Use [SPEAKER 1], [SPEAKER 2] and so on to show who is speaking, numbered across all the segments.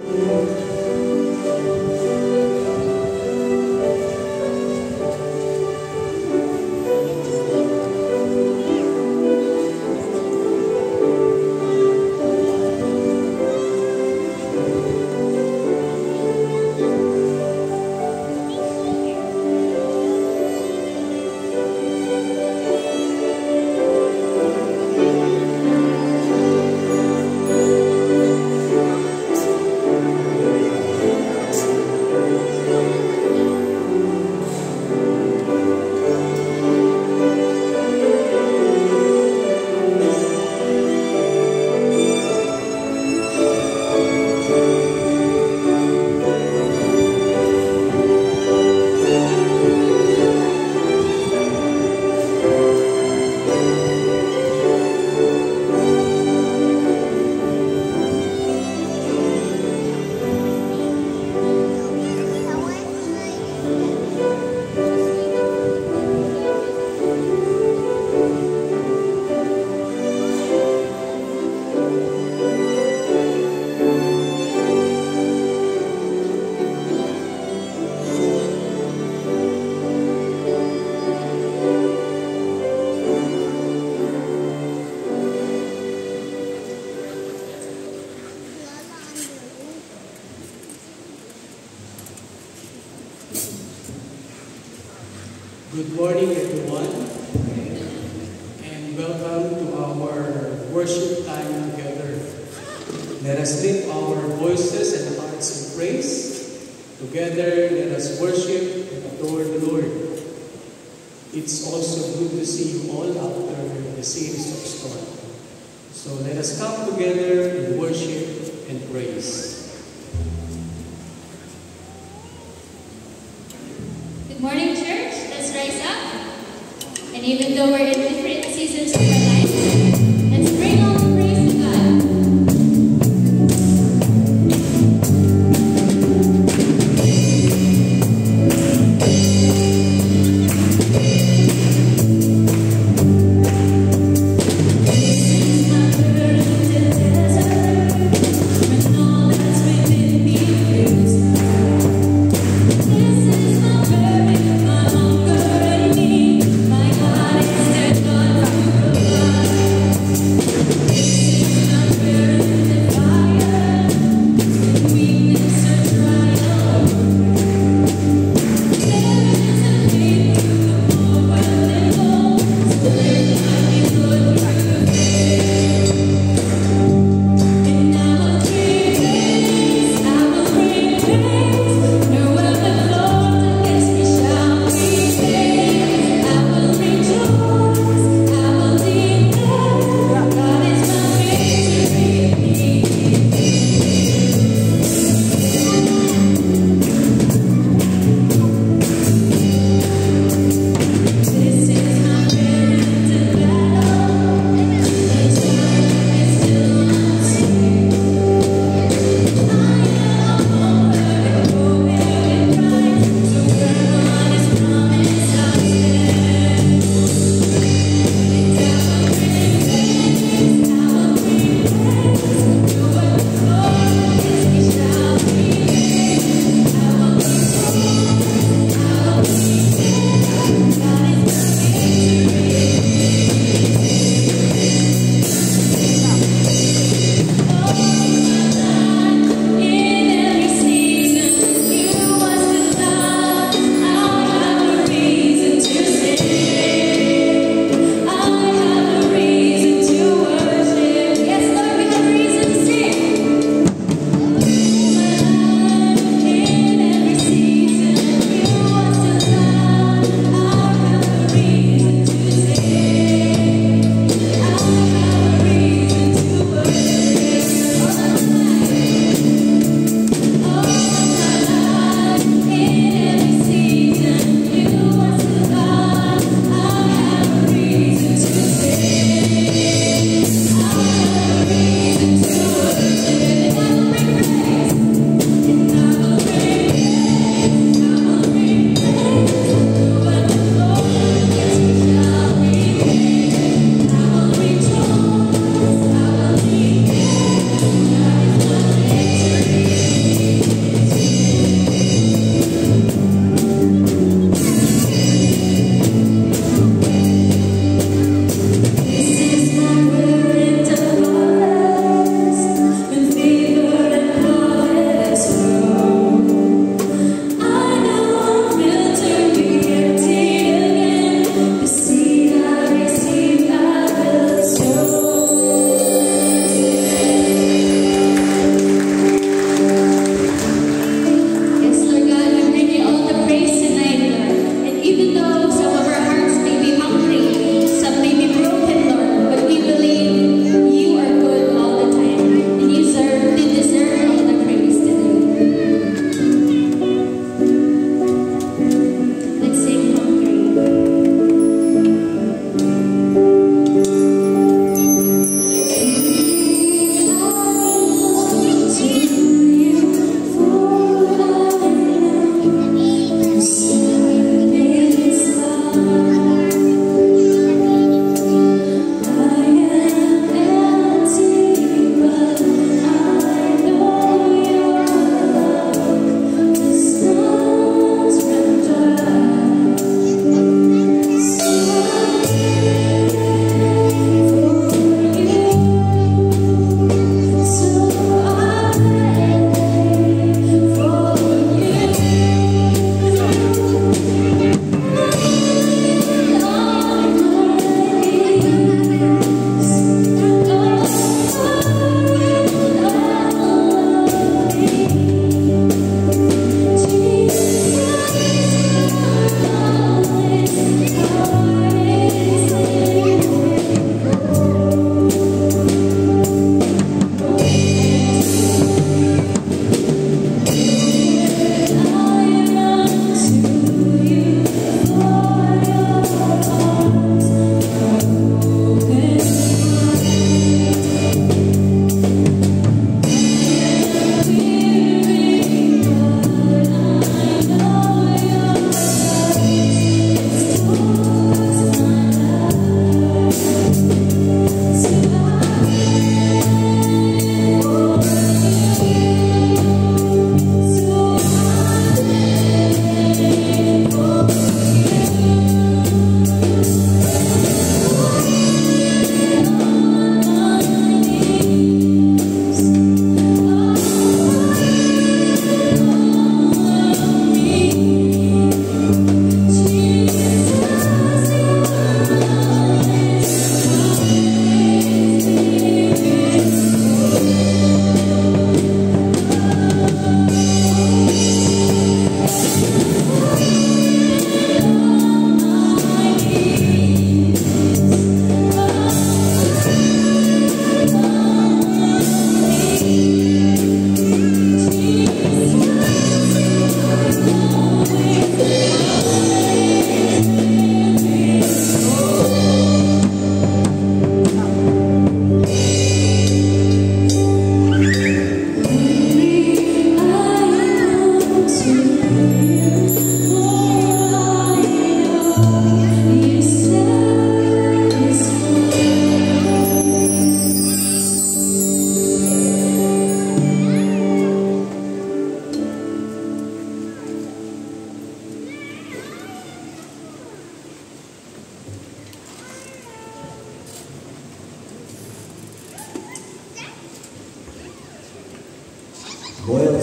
[SPEAKER 1] Good morning, everyone, and welcome to our worship time together. Let us lift our voices and hearts in praise. Together, let us worship and adore the Lord. It's also good to see you all after the series of storm. So let us come together in worship and praise.
[SPEAKER 2] Good morning, church. Let's rise up. And even though we're in different seasons of our life, let's bring all the praise to God.
[SPEAKER 3] My heart is set on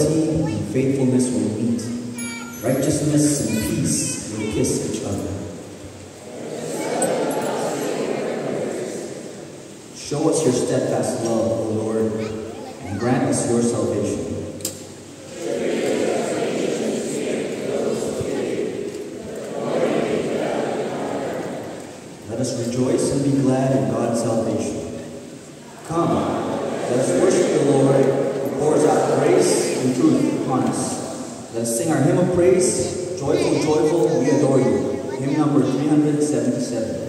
[SPEAKER 3] Loyalty and faithfulness will meet. Righteousness and peace will kiss each other. Show us your steadfast love, O Lord, and grant us your salvation. Let us rejoice and be glad in God's salvation. Come, let us worship the Lord, who pours out grace and truth upon us. Let us sing our hymn of praise, Joyful, Joyful, we adore you. Hymn number 377.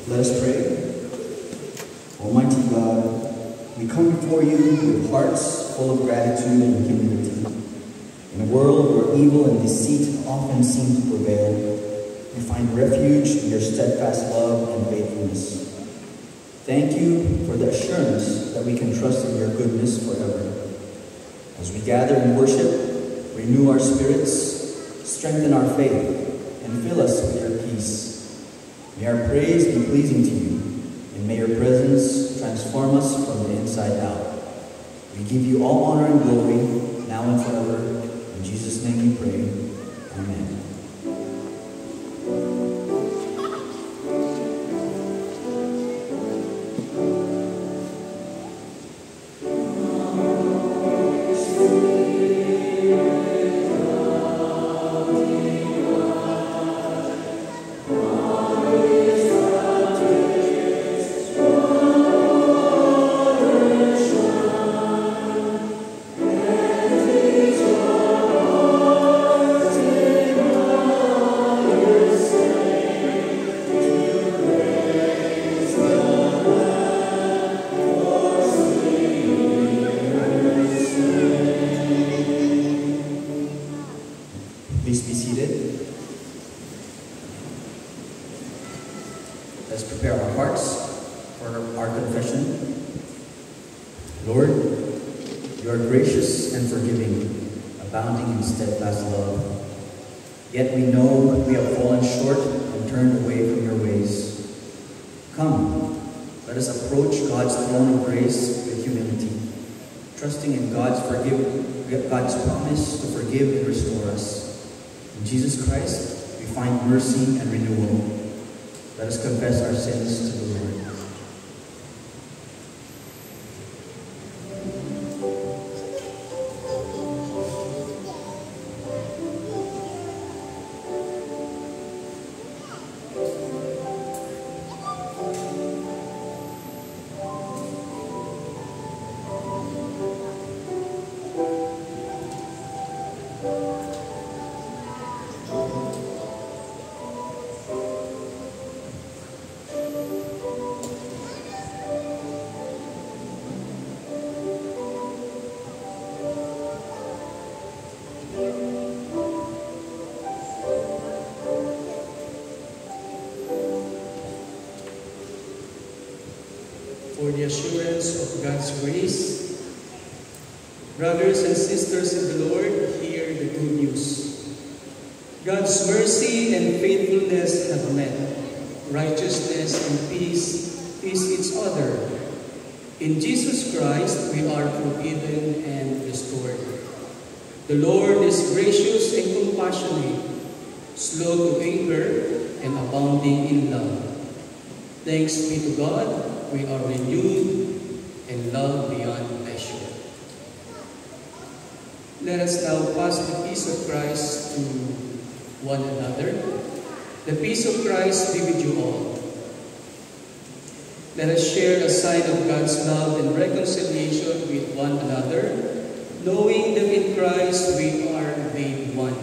[SPEAKER 3] Let us pray. Almighty God, we come before you with hearts full of gratitude and humility. In a world where evil and deceit often seem to prevail, we find refuge in your steadfast love and faithfulness. Thank you for the assurance that we can trust in your goodness forever. As we gather in worship, renew our spirits, strengthen our faith, and fill us with your peace. May our praise be pleasing to you, and may your presence transform us from the inside out. We give you all honor and glory, now and forever. In Jesus' name we pray. Amen. Please be seated. Let's prepare our hearts for our confession. Lord, you are gracious and forgiving, abounding in steadfast love. Yet we know we have fallen short and turned away from your ways. Come, let us approach God's throne of grace with humility, trusting in God's promise to forgive and restore us. In Jesus Christ, we find mercy and renewal. Let us confess our sins to the Lord.
[SPEAKER 1] For the assurance of God's grace, brothers and sisters in the Lord, hear the good news. God's mercy and faithfulness have met. Righteousness and peace is its other. In Jesus Christ, we are forgiven and restored. The Lord is gracious and compassionate, slow to anger, and abounding in love. Thanks be to God, we are renewed and love beyond measure. Let us now pass the peace of Christ to one another. The peace of Christ be with you all. Let us share a sign of God's love and reconciliation with one another, knowing that in Christ we are made one.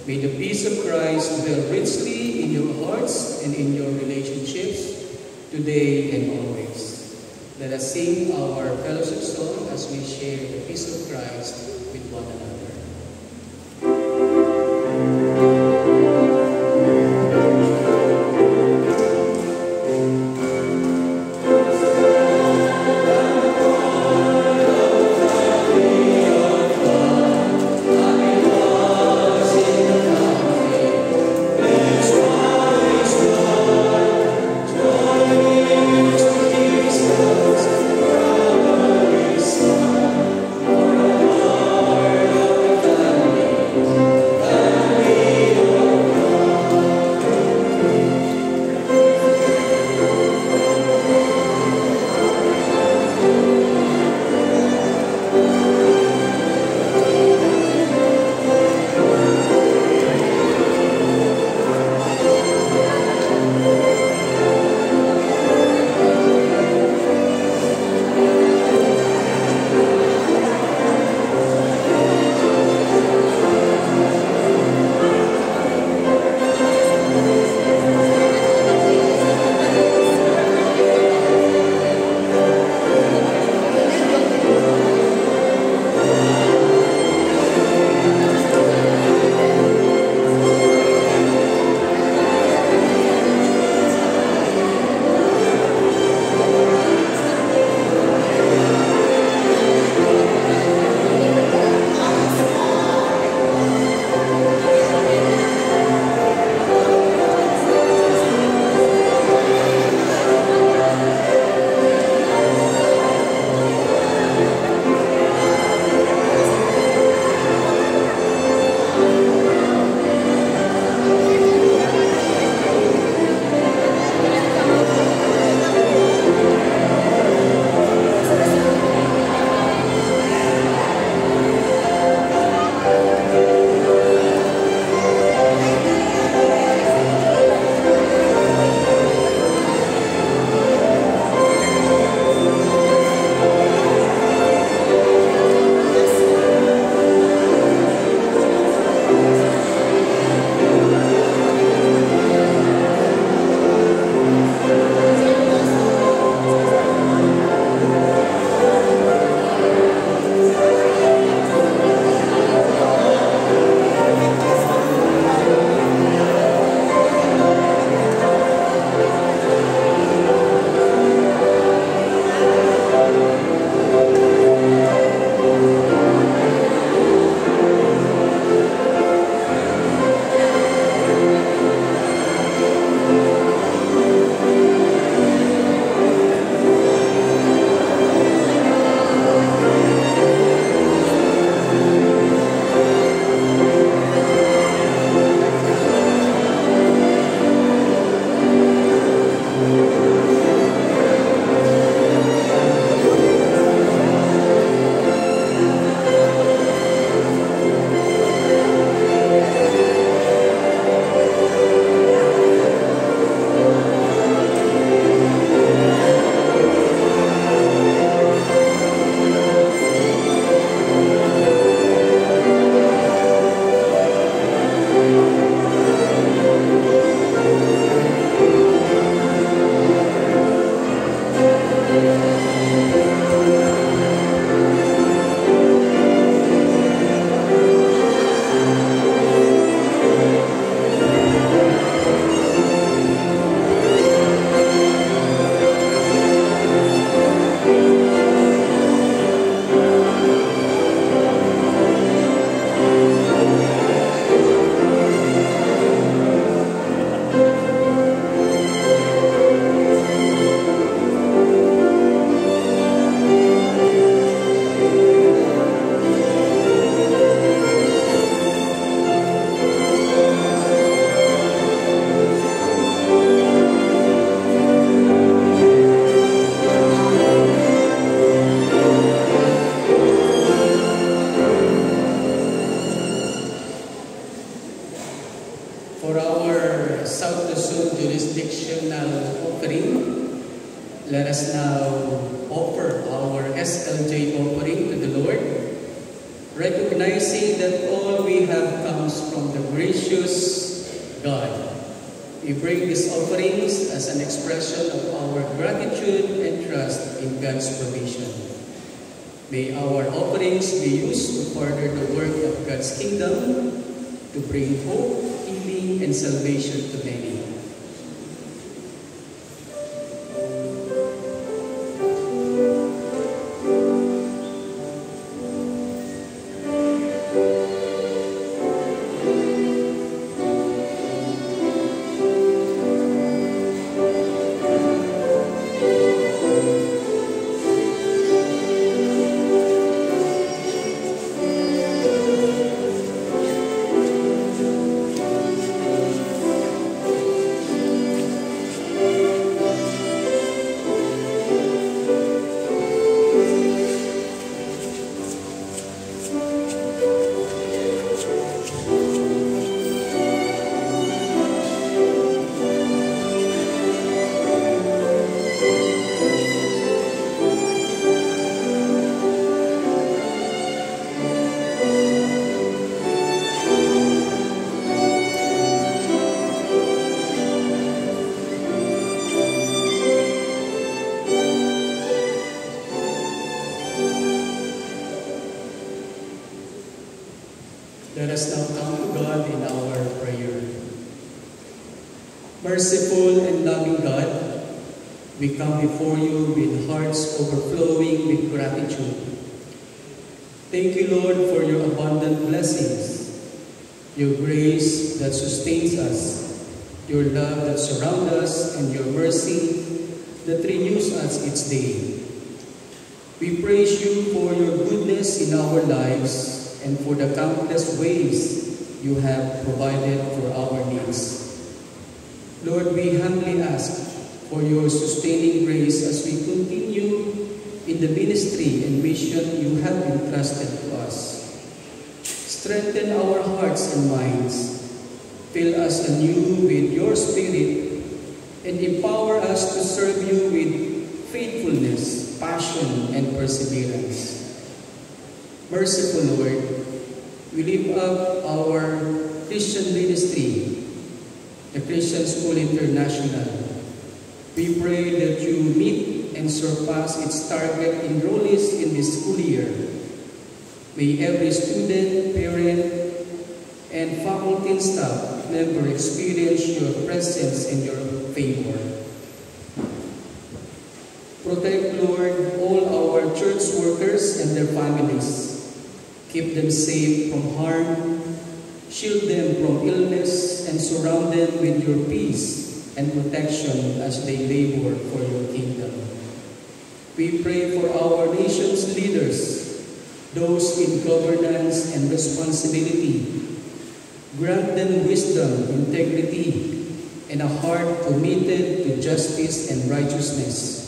[SPEAKER 1] May the peace of Christ dwell richly in your hearts and in your relationships, today and always. Let us sing our fellowship song as we share the peace of Christ with one another.
[SPEAKER 4] Lord.
[SPEAKER 1] For our South Luzon jurisdictional offering, let us now offer our SLJ offering to the Lord, recognizing that all we have comes from the gracious God. We bring these offerings as an expression of our gratitude and trust in God's provision. May our offerings be used to further the work of God's kingdom, to bring hope, healing, and salvation to many. Let us now come to God in our prayer. Merciful and loving God, we come before you with hearts overflowing with gratitude. Thank you, Lord, for your abundant blessings, your grace that sustains us, your love that surrounds us, and your mercy that renews us each day. We praise you for your goodness in our lives and for the countless ways you have provided for our needs. Lord, we humbly ask for your sustaining grace as we continue in the ministry and mission you have entrusted to us. Strengthen our hearts and minds. Fill us anew with your Spirit and empower us to serve you with faithfulness, passion, and perseverance. Merciful Lord, we lift up our Christian ministry, the Christian School International. We pray that you meet and surpass its target enrollees in this school year. May every student, parent, and faculty and staff member experience your presence and your favor. Protect, Lord, all our church workers and their families. Keep them safe from harm, shield them from illness, and surround them with your peace and protection as they labor for your kingdom. We pray for our nation's leaders, those in governance and responsibility. Grant them wisdom, integrity, and a heart committed to justice and righteousness.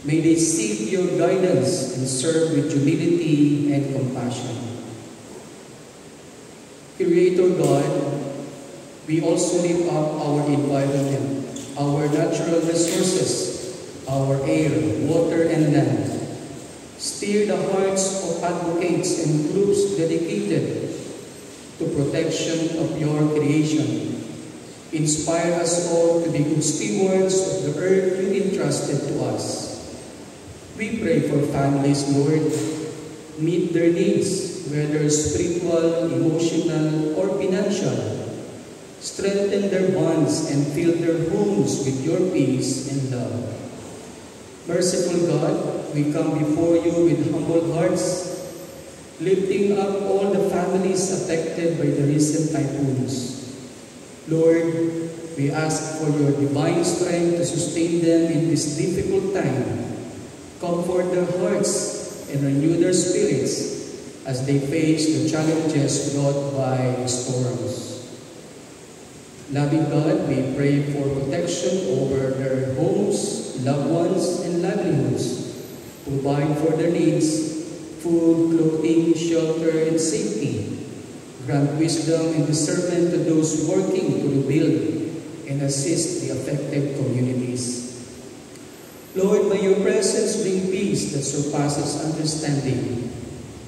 [SPEAKER 1] May they seek your guidance and serve with humility and compassion. Creator God, we also lift up our environment, our natural resources, our air, water, and land. Steer the hearts of advocates and groups dedicated to protection of your creation. Inspire us all to be good stewards of the earth you entrusted to us. We pray for families, Lord. Meet their needs, whether spiritual, emotional, or financial. Strengthen their bonds and fill their homes with your peace and love. Merciful God, we come before you with humble hearts, lifting up all the families affected by the recent typhoons. Lord, we ask for your divine strength to sustain them in this difficult time. Comfort their hearts and renew their spirits as they face the challenges brought by the storms. Loving God, we pray for protection over their homes, loved ones, and livelihoods. Provide for their needs, food, clothing, shelter, and safety. Grant wisdom and discernment to those working to rebuild and assist the affected communities. Lord, may your presence bring peace that surpasses understanding,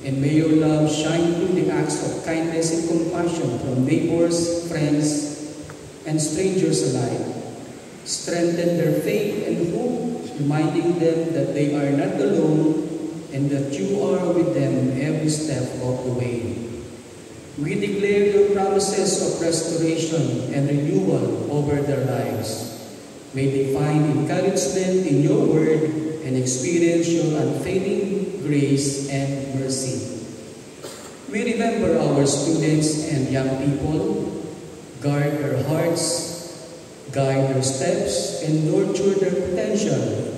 [SPEAKER 1] and may your love shine through the acts of kindness and compassion from neighbors, friends, and strangers alike. Strengthen their faith and hope, reminding them that they are not alone and that you are with them every step of the way. We declare your promises of restoration and renewal over their lives. May they find encouragement in your word and experience your unfailing grace and mercy. We remember our students and young people. Guard their hearts, guide their steps, and nurture their potential.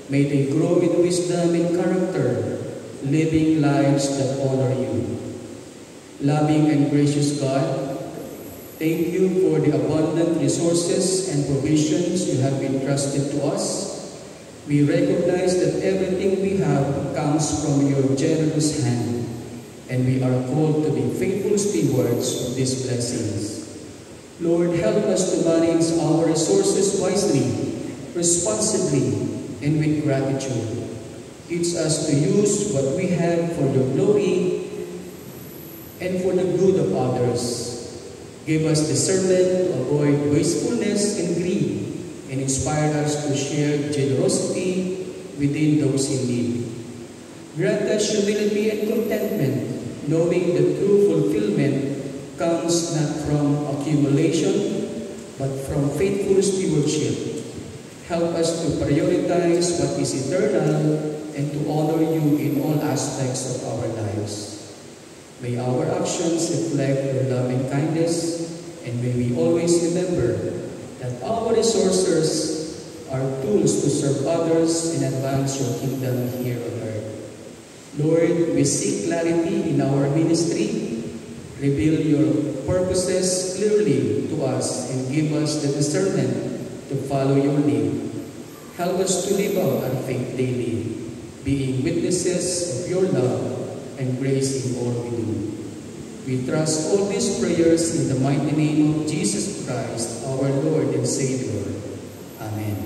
[SPEAKER 1] May they grow in wisdom and character, living lives that honor you. Loving and gracious God, thank you for the abundant resources and provisions you have entrusted to us. We recognize that everything we have comes from your generous hand, and we are called to be faithful stewards of these blessings. Lord, help us to manage our resources wisely, responsibly, and with gratitude. Teach us to use what we have for your glory and for the good of others. Give us discernment to avoid wastefulness and greed, and inspire us to share generosity within those in need. Grant us humility and contentment, knowing that true fulfillment comes not from accumulation, but from faithful stewardship. Help us to prioritize what is eternal and to honor you in all aspects of our lives. May our actions reflect your loving kindness, and may we always remember that our resources are tools to serve others and advance your kingdom here on earth. Lord, we seek clarity in our ministry. Reveal your purposes clearly to us and give us the discernment to follow your lead. Help us to live out our faith daily, being witnesses of your love and grace in all we do. We trust all these prayers in the mighty name of Jesus Christ, our Lord and Savior. Amen.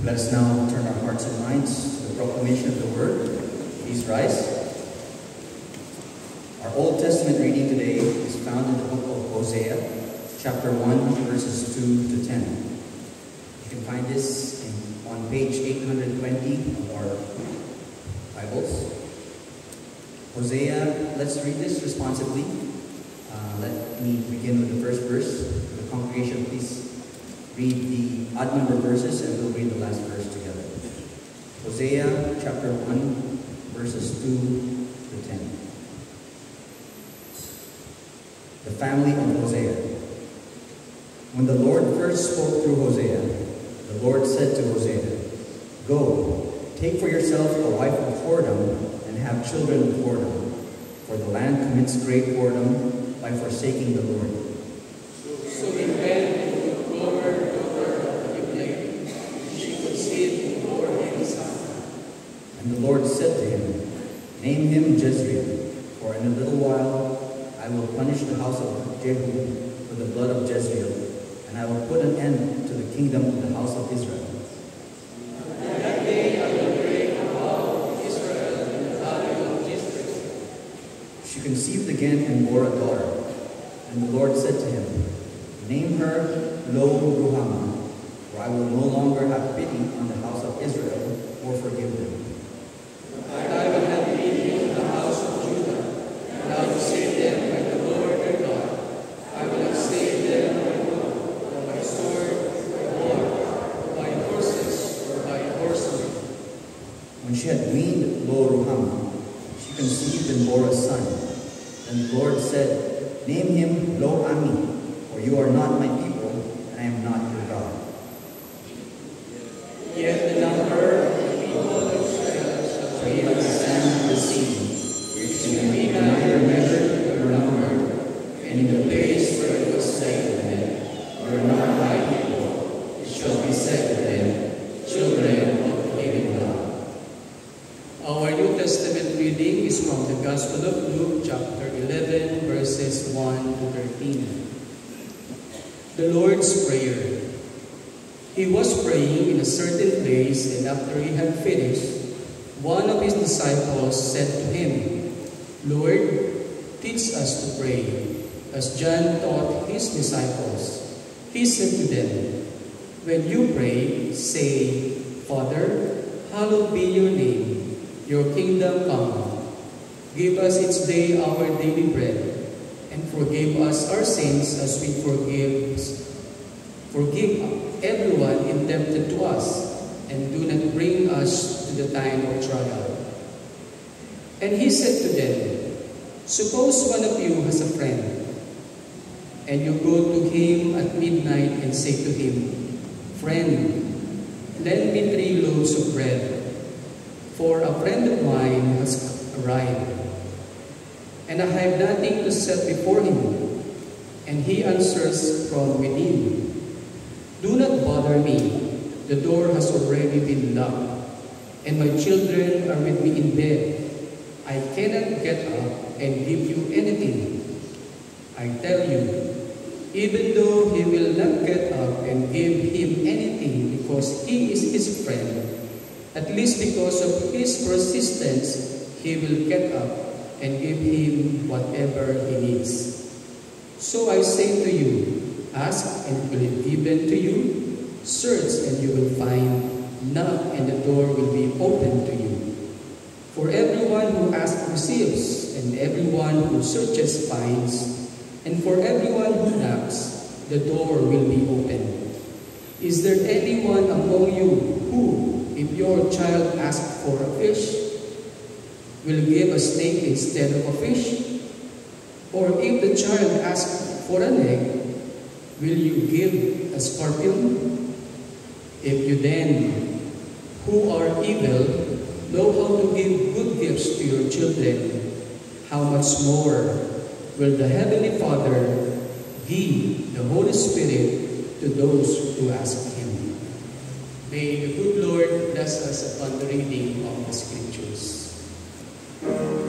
[SPEAKER 3] Let us now turn our hearts and minds to the proclamation of the word. Please rise. Our Old Testament reading today is found in the book of Hosea, chapter 1, verses 2 to 10. You can find this on page 820 of our Bibles. Hosea, let's read this responsibly. Let me begin with the first verse. The congregation, please read the odd number verses and we'll read the last verse together. Hosea chapter 1, verses 2 to 10. The family of Hosea. When the Lord first spoke through Hosea, the Lord said to Hosea, "Go, take for yourself a wife of whoredom and have children of whoredom, for the land commits great whoredom by forsaking the Lord."
[SPEAKER 1] So he went to Gomer, daughter of Ibleam. She conceived and bore him a son.
[SPEAKER 3] And the Lord said to him, "Name him Jezreel, for in a little while I will punish the house of Jehu for the blood of Jezreel, and I will put an end to the kingdom of the house of Israel."
[SPEAKER 1] That day I will break the vow of Israel and the valley of Jezreel.
[SPEAKER 3] She conceived again and bore a daughter. And the Lord said to him, "Name her Lo-Ruhamah, for I will no longer have pity on the house of Israel or forgive them.
[SPEAKER 1] But I will have pity on the house of Judah, and I will save them by the Lord their God. I will not save them by wood, or by sword, by war, or by horses, or by horsemen."
[SPEAKER 3] When she had weaned Lo-Ruhamah, she conceived and bore a son. And the Lord said, "Name him Lo-Ami, for you are not my people, and I am not your God."
[SPEAKER 1] Yet the number of the people of Israel shall be
[SPEAKER 3] Like the sand of the sea, which can be neither measured nor numbered, and in the place where it was said to them, "You are not my people," it shall be said to them, "Children of the living God."
[SPEAKER 1] Our New Testament reading is from the Gospel verses 1 to 13. The Lord's Prayer. He was praying in a certain place, and after he had finished, one of his disciples said to him, Lord, teach us to pray, as John taught his disciples. He said to them, when you pray, say, Father, hallowed be your name, your kingdom come. Give us each day our daily bread, and forgive us our sins as we forgive everyone indebted to us, and do not bring us to the time of trial. And he said to them, suppose one of you has a friend, and you go to him at midnight and say to him, Friend, lend me 3 loaves of bread, for a friend of mine has arrived, and I have nothing to set before him. And he answers from within, do not bother me, the door has already been locked, and my children are with me in bed. I cannot get up and give you anything. I tell you, even though he will not get up and give him anything because he is his friend, at least because of his persistence, he will get up and give him whatever he needs. So I say to you, ask and it will be given to you, search and you will find, knock and the door will be opened to you. For everyone who asks receives, and everyone who searches finds, and for everyone who knocks, the door will be opened. Is there anyone among you who, if your child asks for a fish, will give a snake instead of a fish? Or if the child asks for an egg, will you give a scorpion? If you then, who are evil, know how to give good gifts to your children, how much more will the Heavenly Father give the Holy Spirit to those who ask Him? May the good Lord bless us upon the reading of the Scriptures.
[SPEAKER 4] Amen.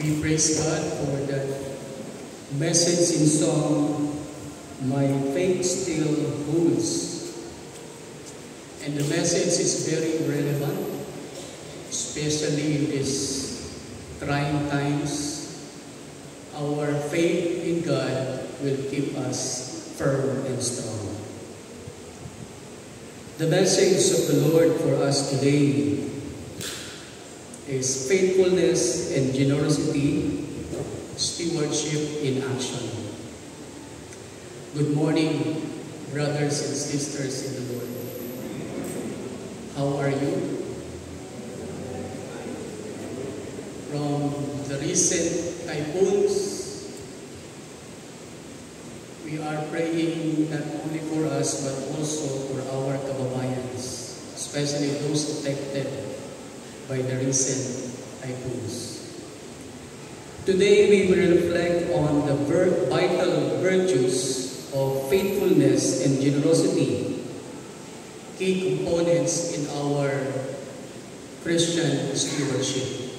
[SPEAKER 1] We praise God for that message in song, My Faith Still Holds. And the message is very relevant, especially in these trying times. Our faith in God will keep us firm and strong. The message of the Lord for us today is faithfulness and generosity, stewardship in action. Good morning, brothers and sisters in the Lord. How are you? From the recent typhoons, we are praying not only for us but also for our kababayans, especially those affected by the recent typhoons. Today we will reflect on the vital virtues of faithfulness and generosity, key components in our Christian stewardship.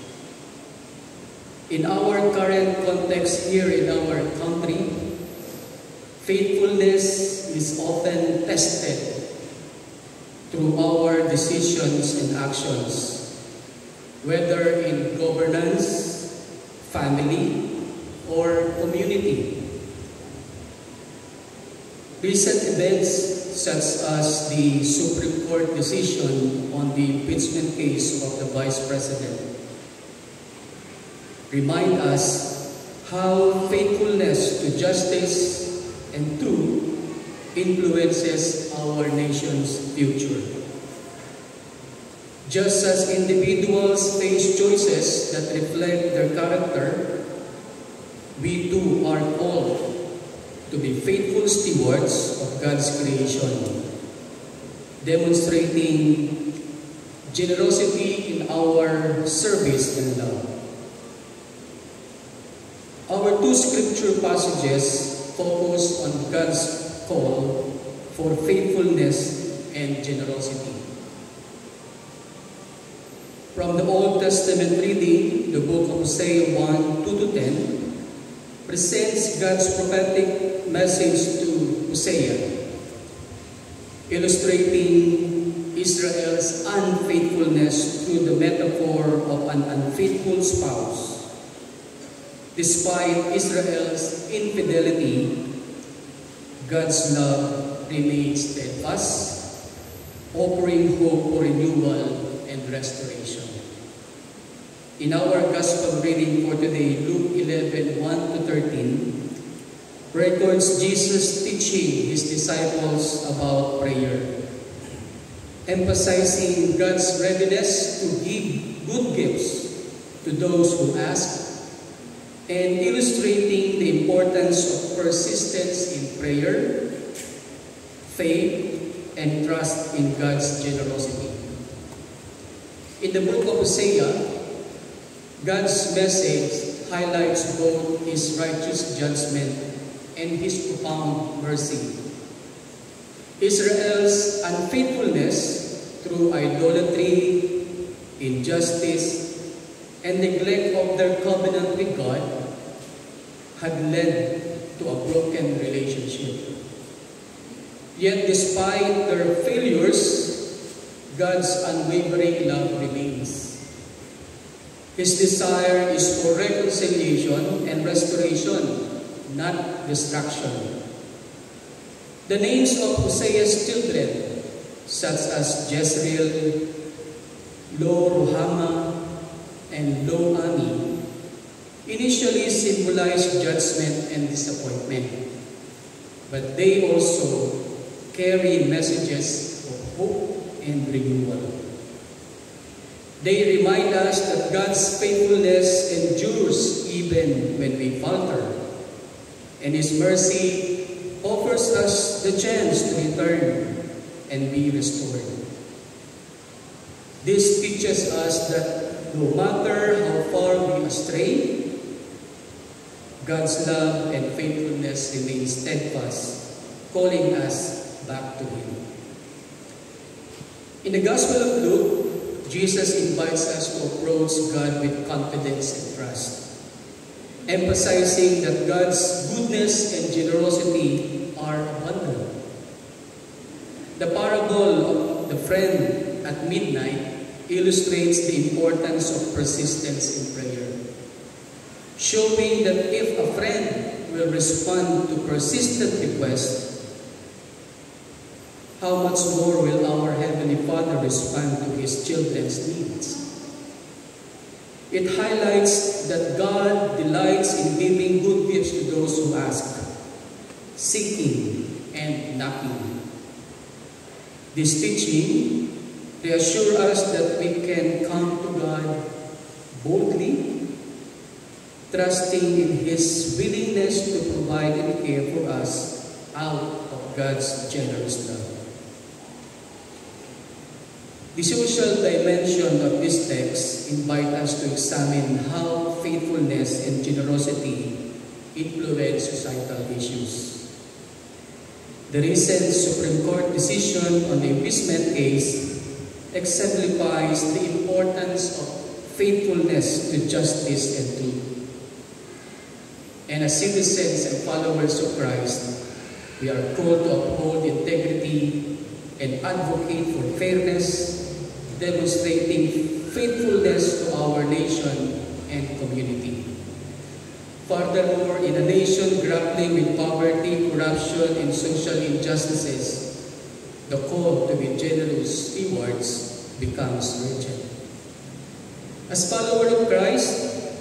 [SPEAKER 1] In our current context here in our country, faithfulness is often tested through our decisions and actions, whether in governance, family, or community. Recent events such as the Supreme Court decision on the impeachment case of the Vice President remind us how faithfulness to justice and truth influences our nation's future. Just as individuals face choices that reflect their character, we too are called to be faithful stewards of God's creation, demonstrating generosity in our service and love. Our two scripture passages focus on God's call for faithfulness and generosity. From the Old Testament reading, the book of Hosea 1, 2-10, presents God's prophetic message to Hosea, illustrating Israel's unfaithfulness through the metaphor of an unfaithful spouse. Despite Israel's infidelity, God's love remains steadfast, offering hope for renewal and restoration. In our Gospel reading for today, Luke 11, 1-13, records Jesus teaching His disciples about prayer, emphasizing God's readiness to give good gifts to those who ask, and illustrating the importance of persistence in prayer, faith, and trust in God's generosity. In the book of Hosea, God's message highlights both His righteous judgment and His profound mercy. Israel's unfaithfulness through idolatry, injustice, and neglect of their covenant with God had led to a broken relationship. Yet despite their failures, God's unwavering love remains. His desire is for reconciliation and restoration, not destruction. The names of Hosea's children, such as Jezreel, Lo-Ruhamah, and Lo-Ami, initially symbolized judgment and disappointment, but they also carry messages of hope and renewal. They remind us that God's faithfulness endures even when we falter, and His mercy offers us the chance to return and be restored. This teaches us that no matter how far we astray, God's love and faithfulness remain steadfast, calling us back to Him. In the Gospel of Luke, Jesus invites us to approach God with confidence and trust. emphasizing that God's goodness and generosity are abundant. The parable of the friend at midnight illustrates the importance of persistence in prayer, showing that if a friend will respond to persistent requests, how much more will our Heavenly Father respond to His children's needs? It highlights that God delights in giving good gifts to those who ask, seeking, and knocking. This teaching reassures us that we can come to God boldly, trusting in His willingness to provide and care for us out of God's generous love. The social dimension of this text invites us to examine how faithfulness and generosity influence societal issues. The recent Supreme Court decision on the impeachment case exemplifies the importance of faithfulness to justice and truth. And as citizens and followers of Christ, we are called to uphold integrity and advocate for fairness, demonstrating faithfulness to our nation and community. Furthermore, in a nation grappling with poverty, corruption, and social injustices, the call to be generous stewards becomes urgent. As followers of Christ,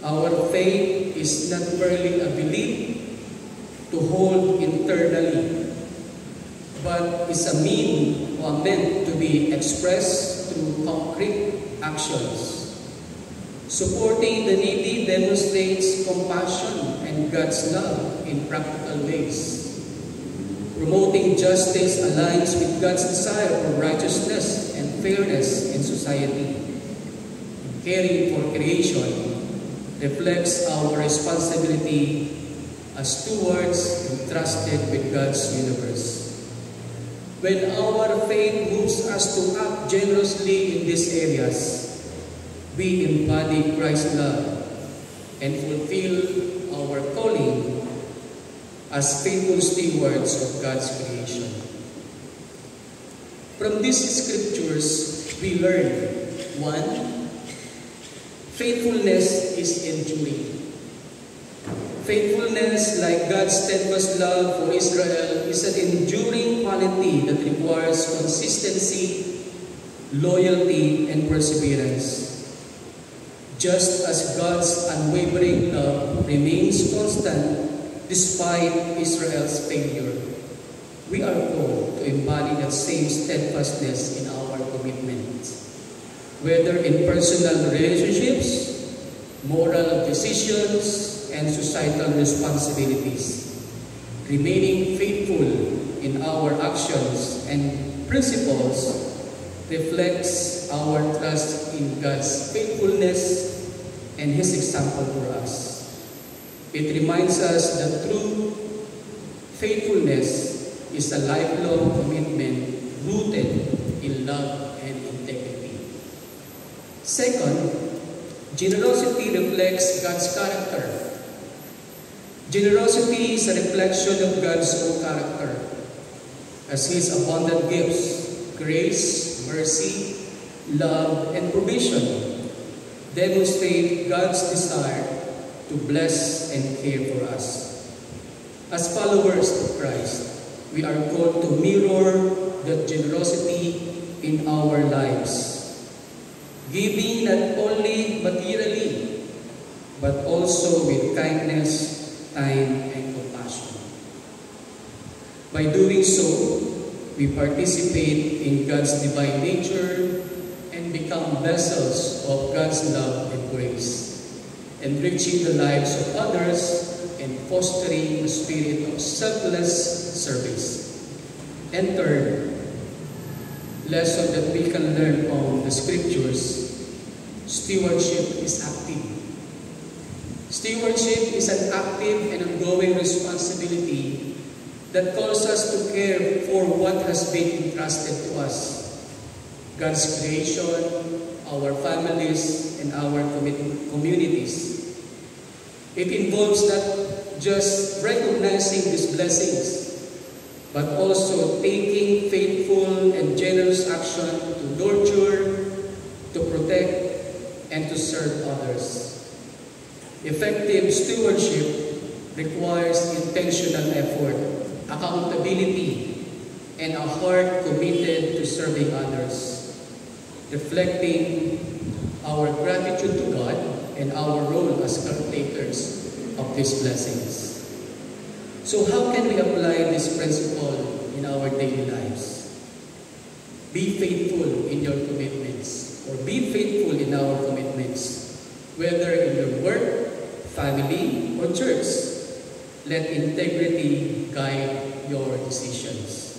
[SPEAKER 1] our faith is not merely a belief to hold internally, but is a means or meant to be expressed through concrete actions. Supporting the needy demonstrates compassion and God's love in practical ways. Promoting justice aligns with God's desire for righteousness and fairness in society. Caring for creation reflects our responsibility as stewards entrusted with God's universe. When our faith moves us to act generously in these areas, we embody Christ's love and fulfill our calling as faithful stewards of God's creation. From these scriptures, we learn, 1, faithfulness is enduring. Faithfulness, like God's steadfast love for Israel, is an enduring quality that requires consistency, loyalty, and perseverance. Just as God's unwavering love remains constant despite Israel's failure, we are called to embody that same steadfastness in our commitments, whether in personal relationships, moral decisions, and societal responsibilities. Remaining faithful in our actions and principles reflects our trust in God's faithfulness and His example for us. It reminds us that true faithfulness is a lifelong commitment rooted in love and integrity. Second, generosity reflects God's character. Generosity is a reflection of God's own character, as His abundant gifts, grace, mercy, love, and provision demonstrate God's desire to bless and care for us. As followers of Christ, we are called to mirror that generosity in our lives, giving not only materially, but also with kindness, time, and compassion. By doing so, we participate in God's divine nature and become vessels of God's love and grace, enriching the lives of others and fostering a spirit of selfless service. And third, lesson that we can learn from the scriptures, stewardship is active. Stewardship is an active and ongoing responsibility that calls us to care for what has been entrusted to us. God's creation, our families, and our communities. It involves not just recognizing these blessings, but also taking faithful and generous action to nurture, to protect, and to serve others. Effective stewardship requires intentional effort, accountability, and a heart committed to serving others, reflecting our gratitude to God and our role as caretakers of these blessings. So how can we apply this principle in our daily lives? Be faithful in your commitments, or be faithful in our commitments, whether in your work, family, or church. Let integrity guide your decisions.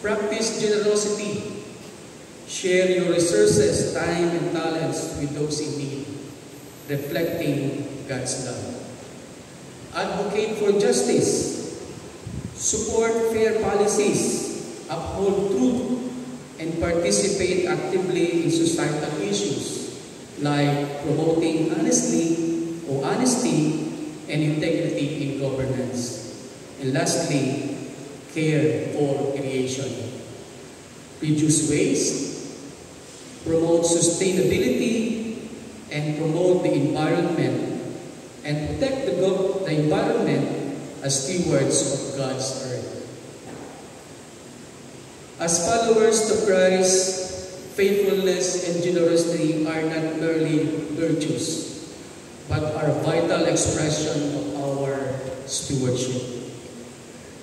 [SPEAKER 1] Practice generosity. Share your resources, time, and talents with those in need, reflecting God's love. Advocate for justice. Support fair policies. Uphold truth, and participate actively in societal issues like promoting honesty and integrity in governance. And lastly, care for creation. Reduce waste, promote sustainability, and promote the environment, and protect the environment as stewards of God's earth. As followers to Christ, faithfulness and generosity are not merely virtues, but are vital expression of our stewardship.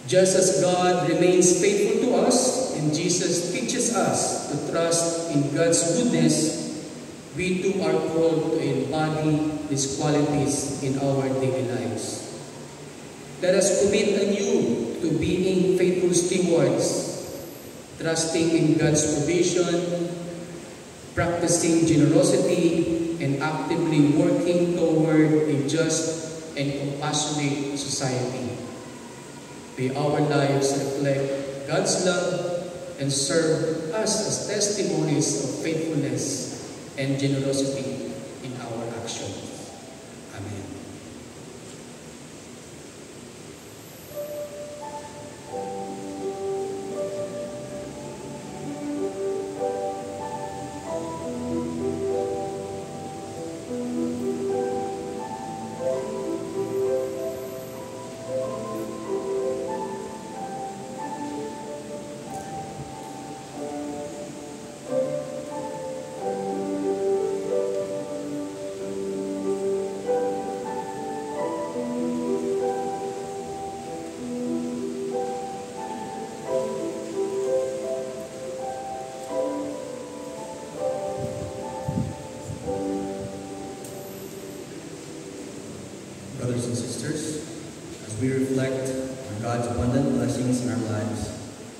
[SPEAKER 1] Just as God remains faithful to us and Jesus teaches us to trust in God's goodness, we too are called to embody these qualities in our daily lives. Let us commit anew to being faithful stewards, trusting in God's provision, practicing generosity, and actively working toward a just and compassionate society. May our lives reflect God's love and serve us as testimonies of faithfulness and generosity in our actions. Amen. Brothers and sisters, as we reflect on God's abundant blessings in our lives,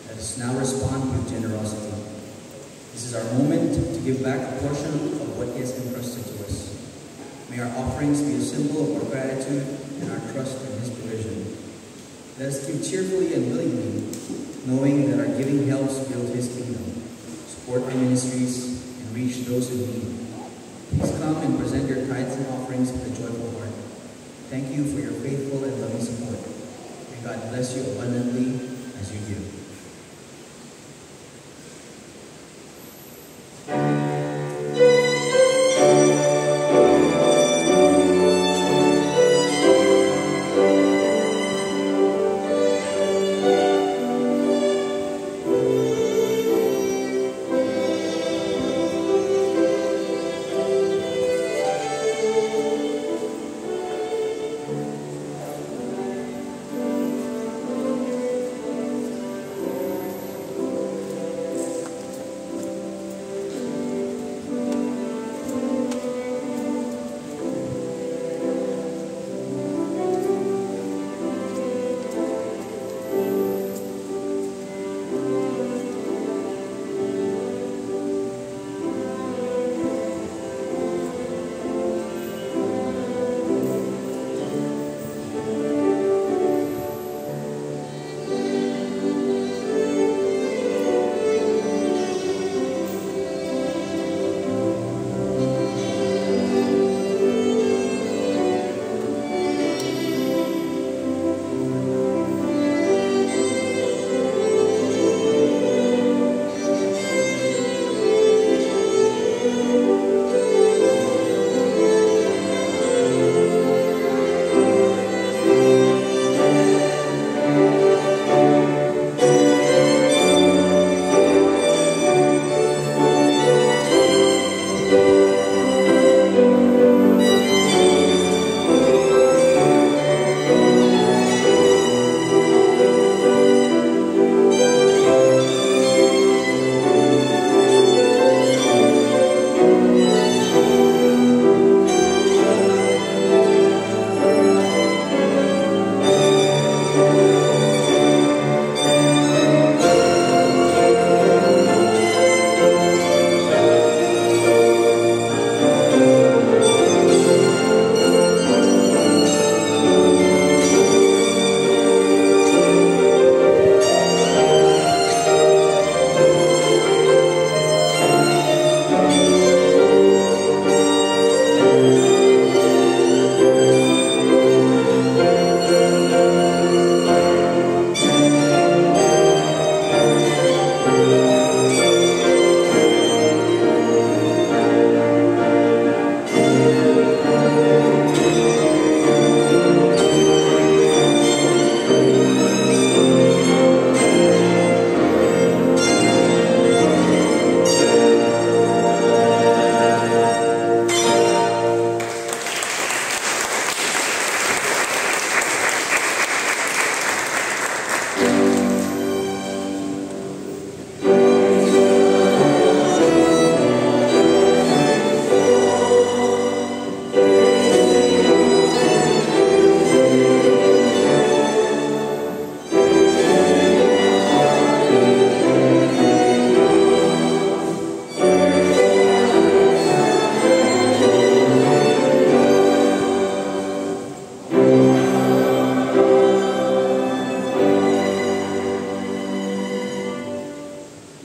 [SPEAKER 1] let us now respond with generosity. This is our moment to give back a portion of what is entrusted to us. May our offerings be a symbol of our gratitude and our trust in His provision. Let us give cheerfully and willingly, knowing that our giving helps build His kingdom, support our ministries, and reach those in need. Please come and present your tithes and offerings with a joyful heart. Thank you for your faithful and loving support. May God bless you abundantly as you give.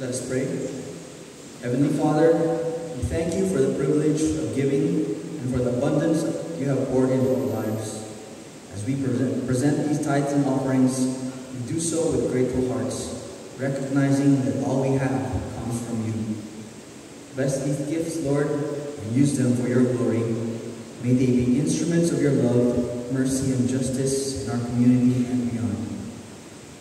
[SPEAKER 3] Let us pray. Heavenly Father, we thank you for the privilege of giving and for the abundance you have poured into our lives. As we present these tithes and offerings, we do so with grateful hearts, recognizing that all we have comes from you. Bless these gifts, Lord, and use them for your glory. May they be instruments of your love, mercy, and justice in our community and beyond.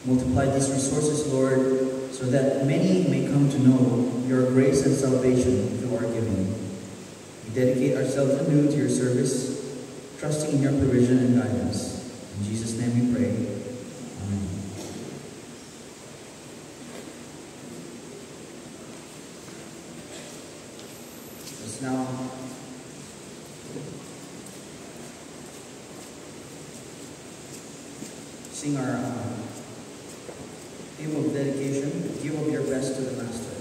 [SPEAKER 3] Multiply these resources, Lord, so that many may come to know your grace and salvation through our giving. We dedicate ourselves anew to your service, trusting in your provision and guidance. In Jesus' name we pray. Amen. Let's now sing our hymn of dedication, Give of Your Best to the Master,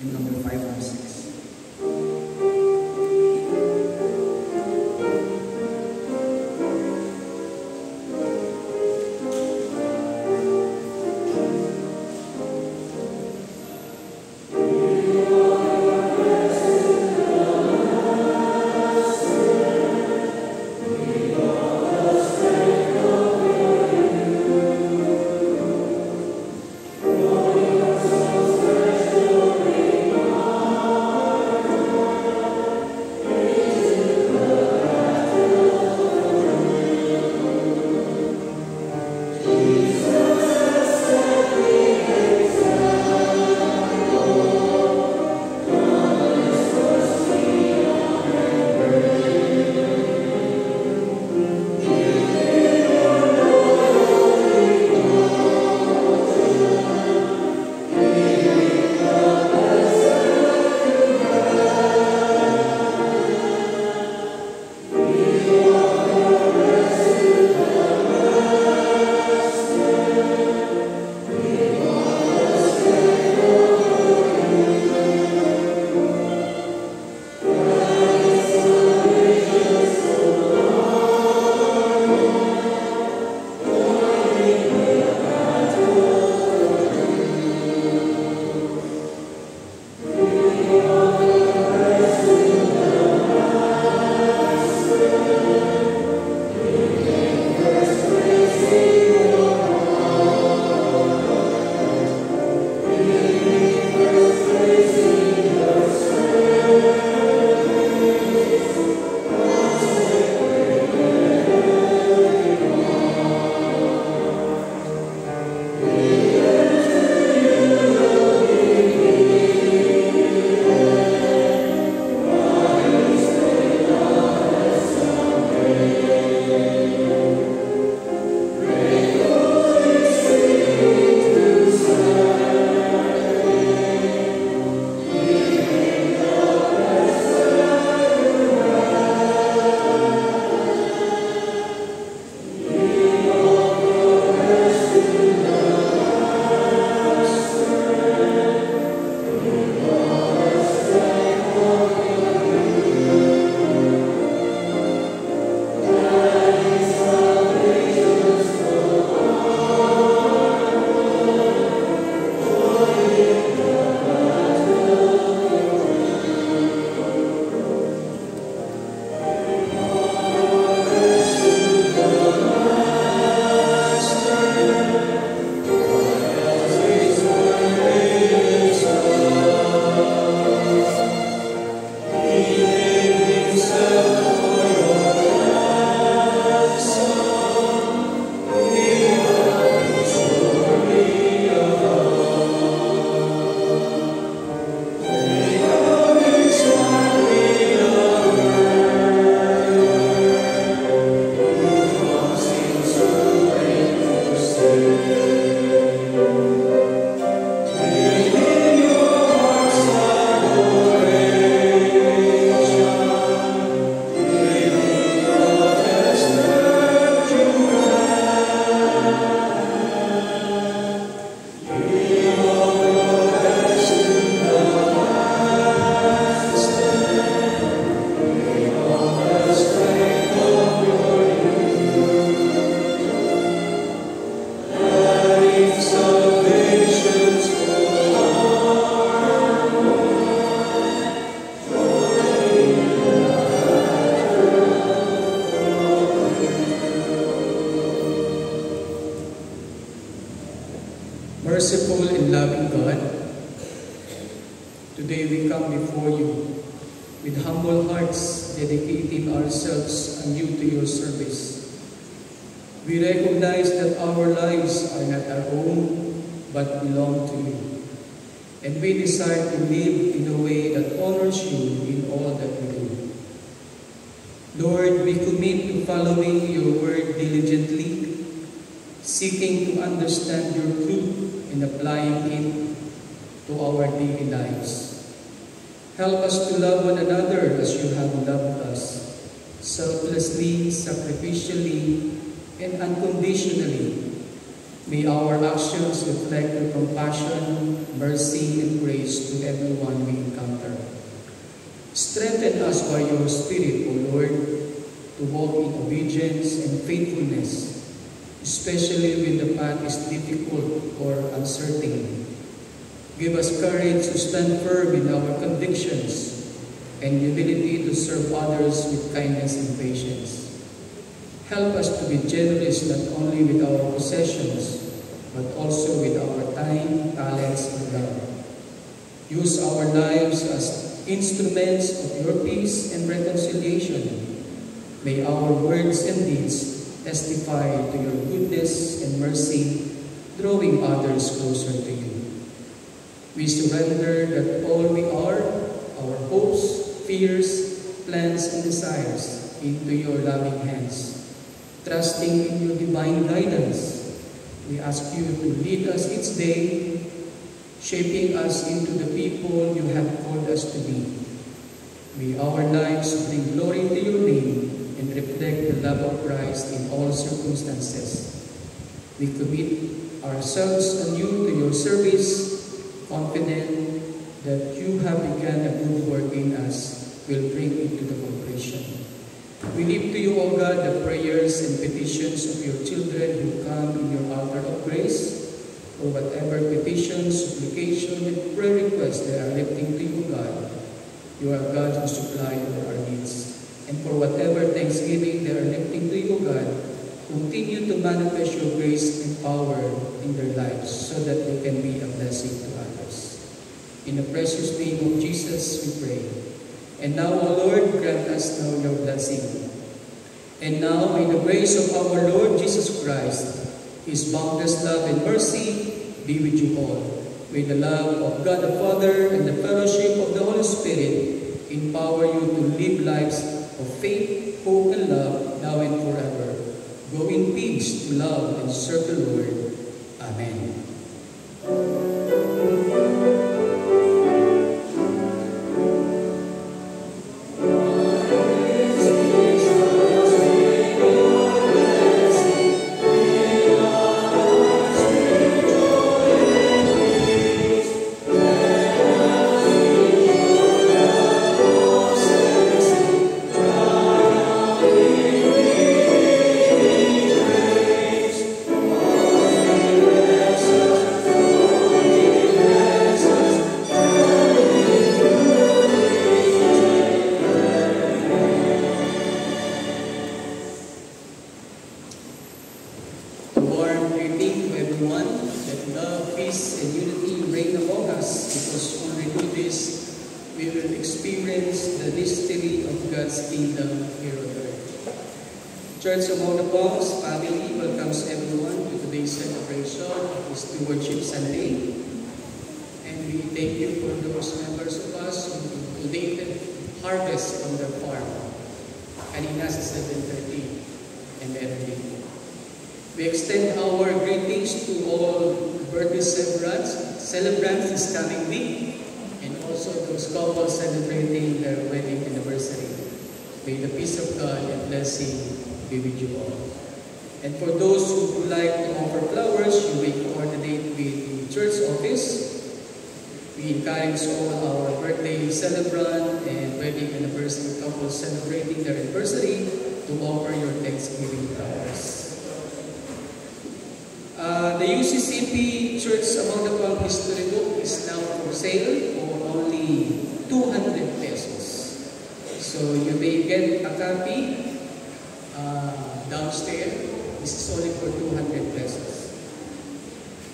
[SPEAKER 3] in number 516.
[SPEAKER 4] Thank
[SPEAKER 1] and loving God, today we come before you with humble hearts, dedicating ourselves anew to your service. We recognize that our lives are not our own, but belong to you. And we desire to live in a way that honors you in all that we do. Lord, we commit to following your word diligently, seeking to understand your truth and applying it to our daily lives. Help us to love one another as you have loved us, selflessly, sacrificially, and unconditionally. May our actions reflect your compassion, mercy, and grace to everyone we encounter. Strengthen us by your Spirit, O Lord, to walk in obedience and faithfulness, especially when the path is difficult or uncertain. Give us courage to stand firm in our convictions and humility to serve others with kindness and patience. Help us to be generous not only with our possessions, but also with our time, talents, and love. Use our lives as instruments of your peace and reconciliation. May our words and deeds testify to your goodness and mercy, drawing others closer to you. We surrender that all we are, our hopes, fears, plans, and desires, into your loving hands. Trusting in your divine guidance, we ask you to lead us each day, shaping us into the people you have called us to be. May our lives bring glory to your name and reflect the love of Christ in all circumstances. We commit ourselves anew to your service, confident that you have begun a good work in us will bring it to the completion. We lift to you, O God, the prayers and petitions of your children who come in your altar of grace, for whatever petitions, supplication, and prayer requests they are lifting to you, God. You are God who supply all our needs. And for whatever thanksgiving they are lifting to you, God, continue to manifest your grace and power in their lives so that they can be a blessing to others. In the precious name of Jesus, we pray. And now, O Lord, grant us now your blessing. And now, may the grace of our Lord Jesus Christ, His boundless love and mercy, be with you all. May the love of God the Father and the fellowship of the Holy Spirit empower you to live lives of faith, hope, and love, now and forever. Go in peace to love and serve the Lord. Amen. Church of Mount Palms family welcomes everyone to today's celebration of the Stewardship Sunday. And we thank you for those members of us who donated harvest from their farm. Kanina sa 7:30 and everything. We extend our greetings to all birthday celebrants this coming week, and also those couples celebrating their wedding anniversary. May the peace of God and blessing be with you all. And for those who would like to offer flowers, you may coordinate with the church office. We encourage all our birthday celebrant and wedding anniversary couples celebrating their anniversary to offer your Thanksgiving flowers. The UCCP Church Among the Palm History Book is now for sale for only 200 pesos. So you may get a copy downstairs. This is only for 200 pesos.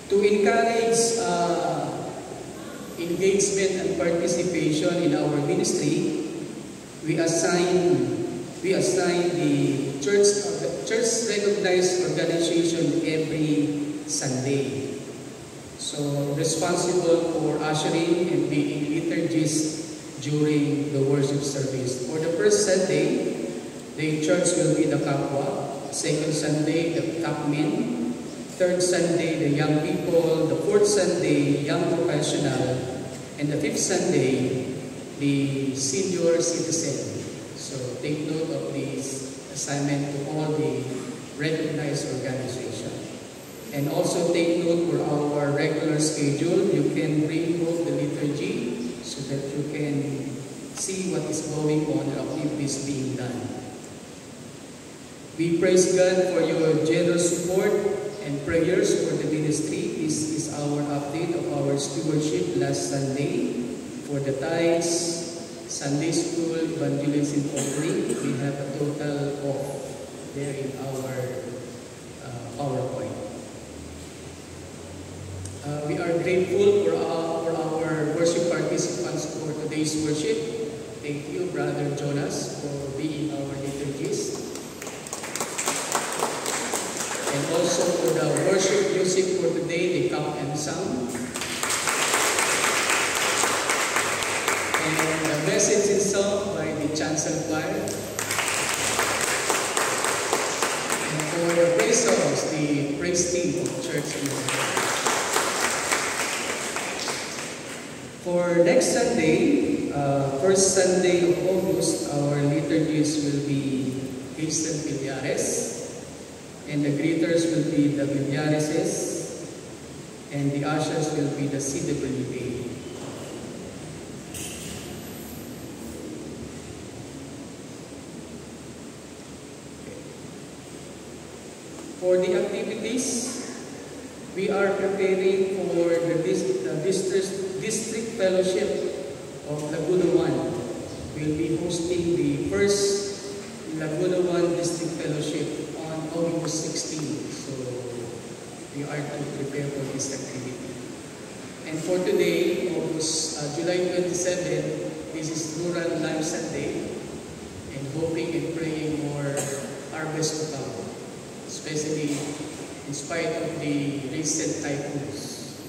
[SPEAKER 1] To encourage engagement and participation in our ministry, we assign the church recognized organization every Sunday. So responsible for ushering and being liturgist during the worship service. For the first Sunday, the church will be the kapwa. Second Sunday, the kapmen. Third Sunday, the young people. The fourth Sunday, young professional. And the fifth Sunday, the senior citizen. So take note of this assignment to all the recognized organization. And also take note for our regular schedule. You can bring home the liturgy so that you can see what is going on and activities being done. We praise God for your generous support and prayers for the ministry. This is our update of our stewardship last Sunday. For the tithes, Sunday school, evangelism offering, we have a total of there in our PowerPoint. We are grateful for our worship participants for today's worship. Thank you, Brother Jonas, for being our liturgist. And also for the worship music for today, the Cup and Sound. And the message is sung by the Chancel Choir. And for the praise songs, the praise team of church music. For next Sunday, first Sunday of August, our liturgies will be Hasten Villares. And the greeters will be the Villareses, and the ushers will be the CWA. For the activities, we are preparing for the district fellowship of Laguna 1. We'll be hosting the first Laguna 1 district fellowship August 16, so we are to prepare for this activity. And for today, July 27, this is Rural Life Sunday, and hoping and praying more harvest to come, especially in spite of the recent typhoons.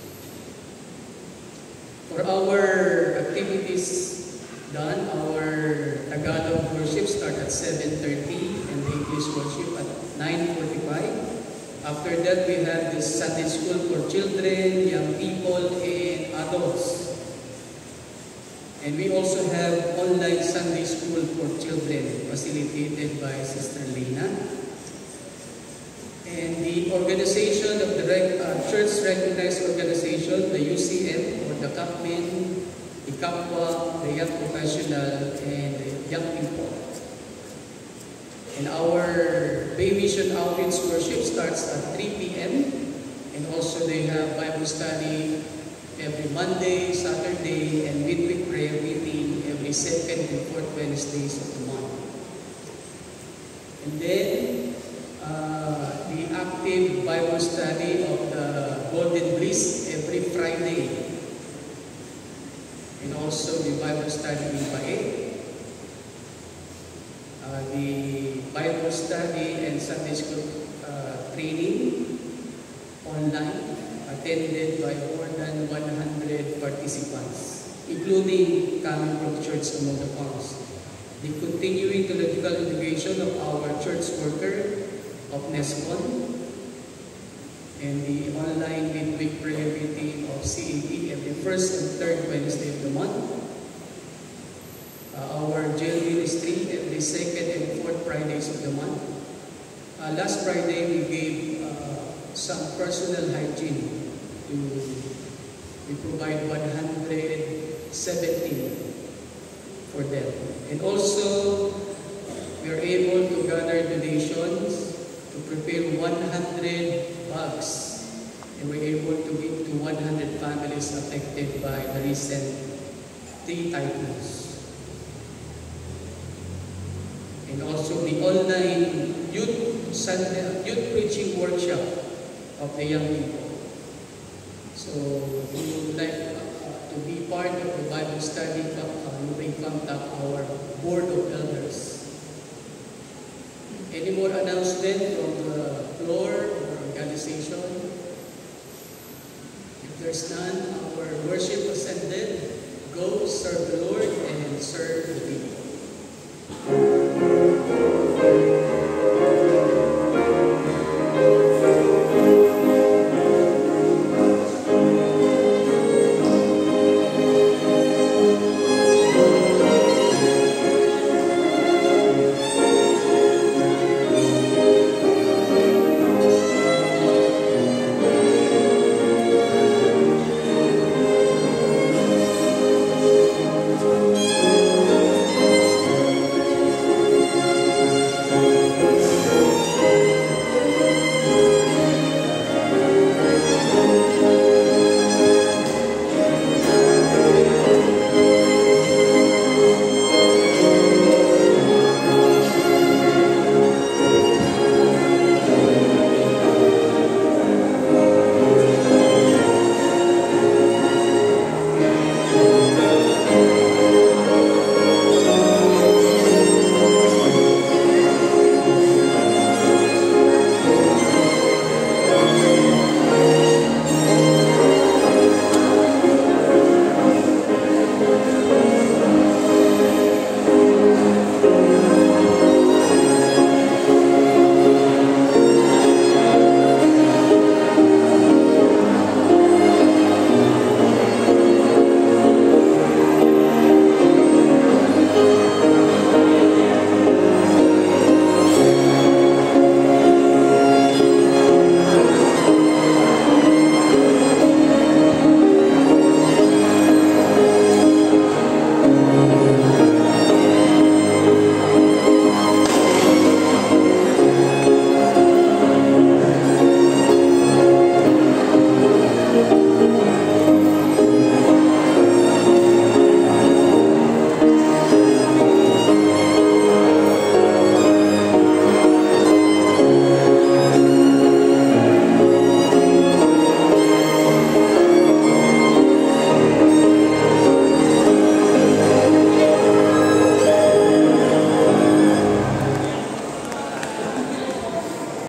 [SPEAKER 1] For our activities done, our Tagalog worship starts at 7:30 and the English worship at 9:45. After that, we have the Sunday school for children, young people, and adults. And we also have online Sunday school for children facilitated by Sister Lena. And the organization of the church recognized organization, the UCM, or the Kapmen, the Kapwa, the young professional, and the young people. And our Bay Mission Outreach Worship starts at 3 p.m. And also they have Bible study every Monday, Saturday, and midweek prayer meeting every second and fourth Wednesdays of the month. And then the active Bible study of the Golden Bliss every Friday. And also the Bible study in Bae. The Bible study and Sunday school training online attended by more than 100 participants, including coming from church among the farms. The continuing theological education of our church worker of Nescon, and the online midweek prayer meeting of CAP every first and third Wednesday of the month. Our jail ministry every second and fourth Fridays of the month. Last Friday, we gave some personal hygiene. We provide 170 for them. And also, we are able to gather donations to prepare 100 bags. And we're able to give to 100 families affected by the recent 3 typhoons. And also the online youth preaching workshop of the young people. So if you would like to be part of the Bible study, you may contact our Board of Elders. Any more announcement from the floor or organization? If there's none, our worship has ended. Go serve the Lord and serve the people.